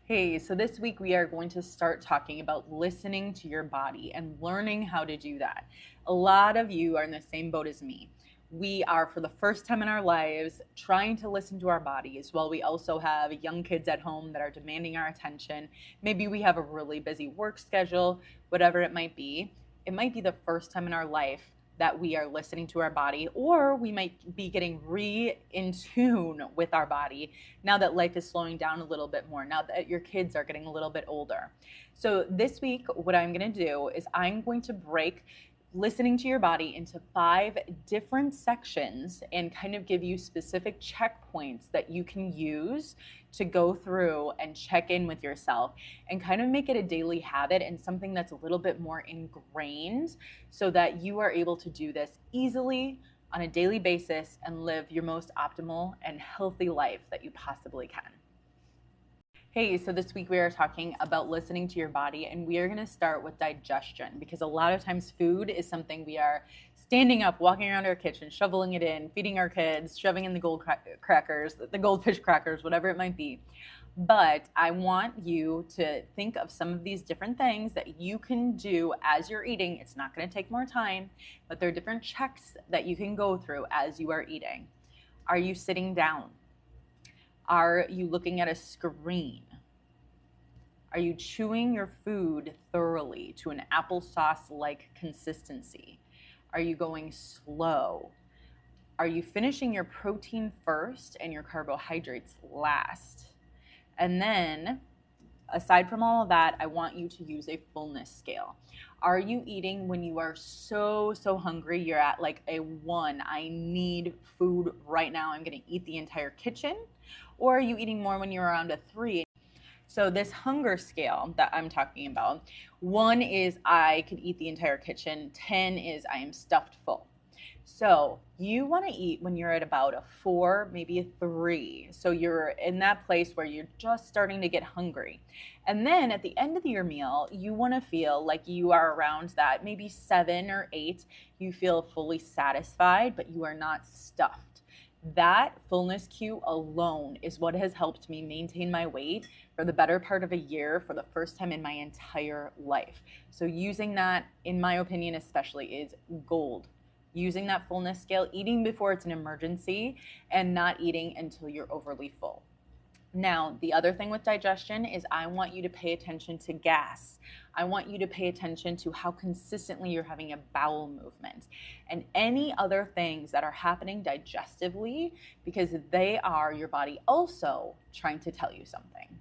Hey, so this week we are going to start talking about listening to your body and learning how to do that. A lot of you are in the same boat as me. We are, for the first time in our lives, trying to listen to our bodies while we also have young kids at home that are demanding our attention. Maybe we have a really busy work schedule, whatever it might be. It might be the first time in our life that we are listening to our body, or we might be getting in tune with our body now that life is slowing down a little bit more, now that your kids are getting a little bit older. So, this week, what I'm going to do is I'm going to break listening to your body into 5 different sections and kind of give you specific checkpoints that you can use to go through and check in with yourself and kind of make it a daily habit and something that's a little bit more ingrained so that you are able to do this easily on a daily basis and live your most optimal and healthy life that you possibly can. Hey, so this week we are talking about listening to your body, and we are going to start with digestion because a lot of times food is something we are standing up, walking around our kitchen, shoveling it in, feeding our kids, shoving in the crackers, the goldfish crackers, whatever it might be. But I want you to think of some of these different things that you can do as you're eating. It's not going to take more time, but there are different checks that you can go through as you are eating. Are you sitting down? Are you looking at a screen? Are you chewing your food thoroughly to an applesauce-like consistency? Are you going slow? Are you finishing your protein first and your carbohydrates last? And then, aside from all of that, I want you to use a fullness scale. Are you eating when you are so hungry? You're at like a 1, I need food right now, I'm going to eat the entire kitchen? Or are you eating more when you're around a 3? So this hunger scale that I'm talking about, 1 is I could eat the entire kitchen, 10 is I am stuffed full. So you want to eat when you're at about a 4, maybe a 3. So you're in that place where you're just starting to get hungry. And then at the end of your meal, you want to feel like you are around that maybe 7 or 8. You feel fully satisfied, but you are not stuffed. That fullness cue alone is what has helped me maintain my weight for the better part of a year for the first time in my entire life. So using that, in my opinion especially, is gold. Using that fullness scale, eating before it's an emergency, and not eating until you're overly full. Now, the other thing with digestion is I want you to pay attention to gas. I want you to pay attention to how consistently you're having a bowel movement and any other things that are happening digestively, because they are your body also trying to tell you something.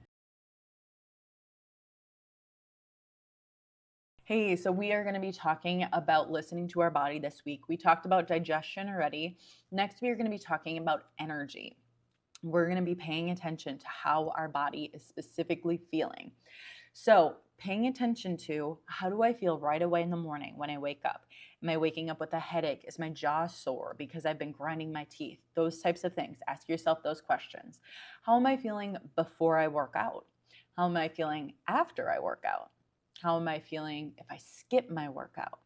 Hey, so we are going to be talking about listening to our body this week. We talked about digestion already. Next, we are going to be talking about energy. We're going to be paying attention to how our body is specifically feeling. So, paying attention to how do I feel right away in the morning when I wake up? Am I waking up with a headache? Is my jaw sore because I've been grinding my teeth? Those types of things. Ask yourself those questions. How am I feeling before I work out? How am I feeling after I work out? How am I feeling if I skip my workout?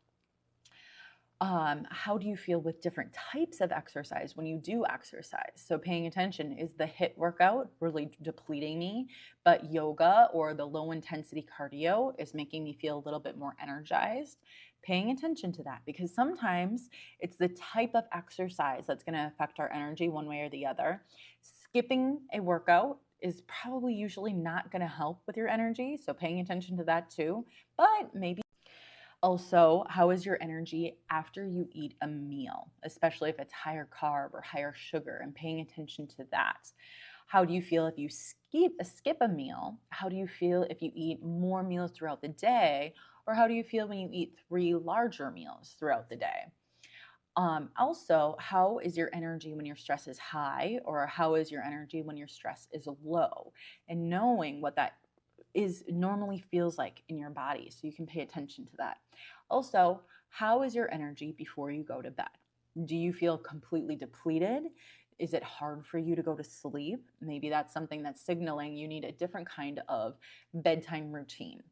How do you feel with different types of exercise when you do exercise? So paying attention, is the HIIT workout really depleting me, but yoga or the low intensity cardio is making me feel a little bit more energized? Paying attention to that, because sometimes it's the type of exercise that's going to affect our energy one way or the other. Skipping a workout is probably usually not going to help with your energy, so paying attention to that too, but maybe also, how is your energy after you eat a meal, especially if it's higher carb or higher sugar, and paying attention to that? How do you feel if you skip a meal? How do you feel if you eat more meals throughout the day? Or how do you feel when you eat 3 larger meals throughout the day? Also, how is your energy when your stress is high, or how is your energy when your stress is low? And knowing what that is normally feels like in your body, so you can pay attention to that. Also, how is your energy before you go to bed? Do you feel completely depleted? Is it hard for you to go to sleep? Maybe that's something that's signaling you need a different kind of bedtime routine.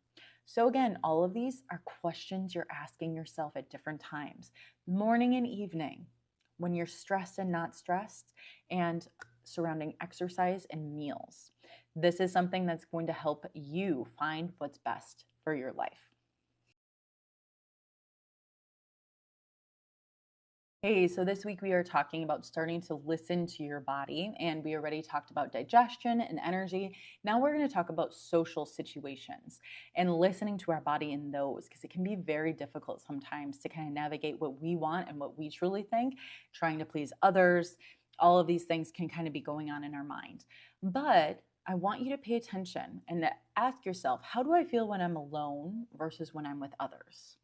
So again, all of these are questions you're asking yourself at different times, morning and evening, when you're stressed and not stressed, and surrounding exercise and meals. This is something that's going to help you find what's best for your life. Hey, so this week we are talking about starting to listen to your body, and we already talked about digestion and energy. Now we're going to talk about social situations and listening to our body in those, because it can be very difficult sometimes to kind of navigate what we want and what we truly think, trying to please others. All of these things can kind of be going on in our mind. But I want you to pay attention and ask yourself, how do I feel when I'm alone versus when I'm with others?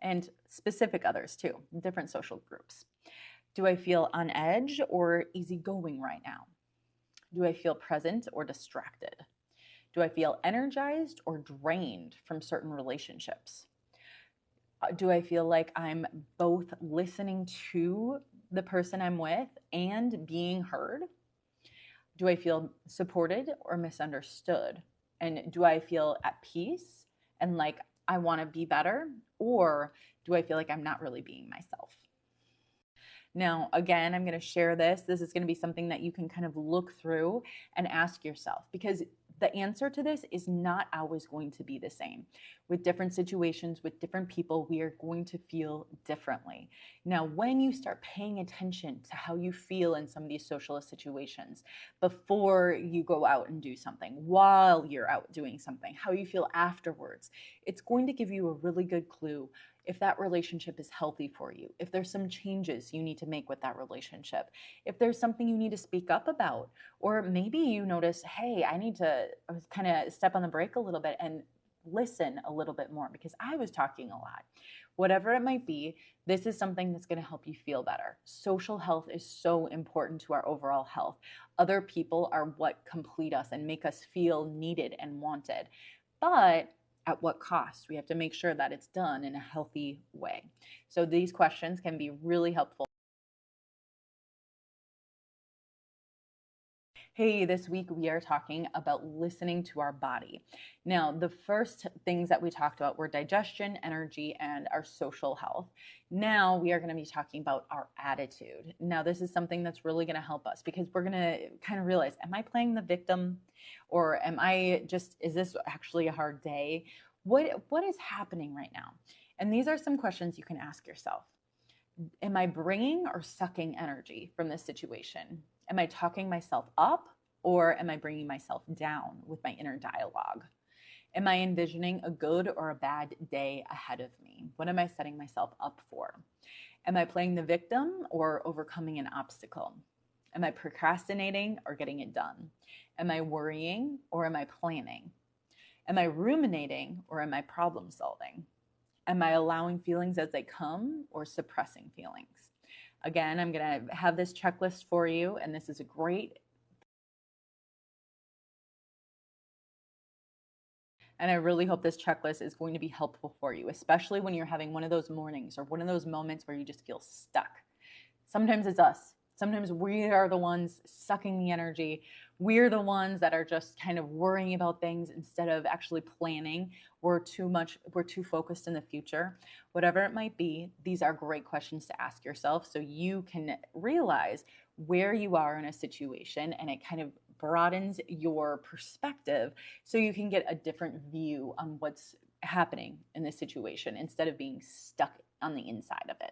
And specific others too, different social groups. Do I feel on edge or easygoing right now? Do I feel present or distracted? Do I feel energized or drained from certain relationships? Do I feel like I'm both listening to the person I'm with and being heard? Do I feel supported or misunderstood? And do I feel at peace and like I want to be better? Or do I feel like I'm not really being myself? Now, again, I'm going to share this. This is going to be something that you can kind of look through and ask yourself, because the answer to this is not always going to be the same. With different situations, with different people, we are going to feel differently. Now, when you start paying attention to how you feel in some of these social situations before you go out and do something, while you're out doing something, how you feel afterwards, it's going to give you a really good clue if that relationship is healthy for you, if there's some changes you need to make with that relationship, if there's something you need to speak up about, or maybe you notice, hey, I need to kind of step on the brake a little bit and listen a little bit more because I was talking a lot. Whatever it might be, this is something that's going to help you feel better. Social health is so important to our overall health. Other people are what complete us and make us feel needed and wanted. But at what cost? We have to make sure that it's done in a healthy way. So these questions can be really helpful. Hey, this week we are talking about listening to our body. Now, the first things that we talked about were digestion, energy, and our social health. Now we are going to be talking about our attitude. Now, this is something that's really going to help us because we're going to kind of realize, am I playing the victim, or is this actually a hard day? What is happening right now? And these are some questions you can ask yourself. Am I bringing or sucking energy from this situation? Am I talking myself up, or am I bringing myself down with my inner dialogue? Am I envisioning a good or a bad day ahead of me? What am I setting myself up for? Am I playing the victim or overcoming an obstacle? Am I procrastinating or getting it done? Am I worrying or am I planning? Am I ruminating or am I problem solving? Am I allowing feelings as they come or suppressing feelings? Again, I'm going to have this checklist for you, and this is a great. And I really hope this checklist is going to be helpful for you, especially when you're having one of those mornings or one of those moments where you just feel stuck. Sometimes it's us. Sometimes we are the ones sucking the energy. We're the ones that are just kind of worrying about things instead of actually planning. We're too focused in the future. Whatever it might be, these are great questions to ask yourself so you can realize where you are in a situation, and it kind of broadens your perspective so you can get a different view on what's happening in this situation instead of being stuck on the inside of it.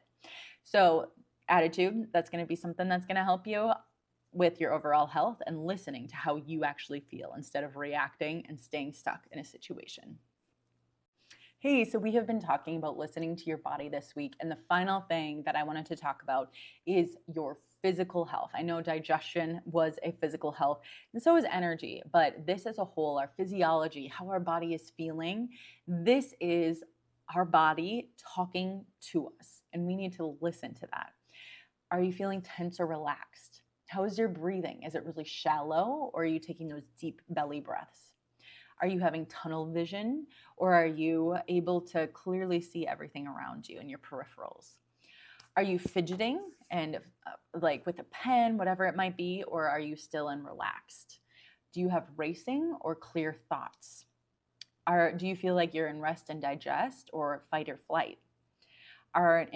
So attitude, that's going to be something that's going to help you with your overall health and listening to how you actually feel instead of reacting and staying stuck in a situation. Hey, so we have been talking about listening to your body this week, and the final thing that I wanted to talk about is your physical health. I know digestion was a physical health, and so is energy, but this as a whole, our physiology, how our body is feeling, this is our body talking to us, and we need to listen to that. Are you feeling tense or relaxed? How is your breathing? Is it really shallow, or are you taking those deep belly breaths? Are you having tunnel vision, or are you able to clearly see everything around you in your peripherals? Are you fidgeting and like with a pen, whatever it might be, or are you still and relaxed? Do you have racing or clear thoughts? Do you feel like you're in rest and digest or fight or flight? Are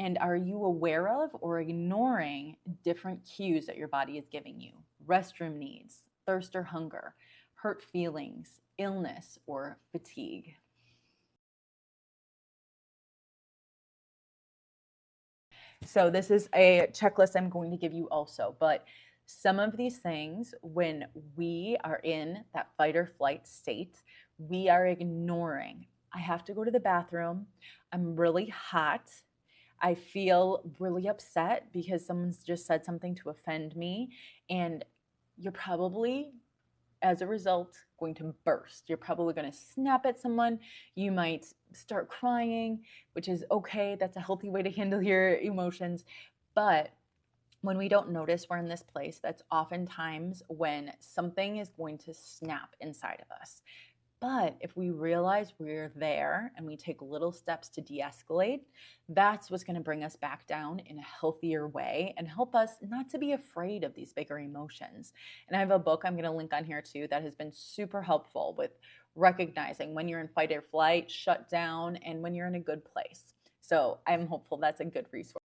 you aware of or ignoring different cues that your body is giving you? restroom needs, thirst or hunger, hurt feelings, illness, or fatigue. So this is a checklist I'm going to give you also, but some of these things, when we are in that fight or flight state, we are ignoring. I have to go to the bathroom. I'm really hot. I feel really upset because someone's just said something to offend me. And you're probably, as a result, going to burst. You're probably going to snap at someone. You might start crying, which is okay. That's a healthy way to handle your emotions. But when we don't notice we're in this place, that's oftentimes when something is going to snap inside of us. But if we realize we're there and we take little steps to de escalate, that's what's going to bring us back down in a healthier way and help us not to be afraid of these bigger emotions. And I have a book I'm going to link on here too that has been super helpful with recognizing when you're in fight or flight, shut down, and when you're in a good place. So I'm hopeful that's a good resource.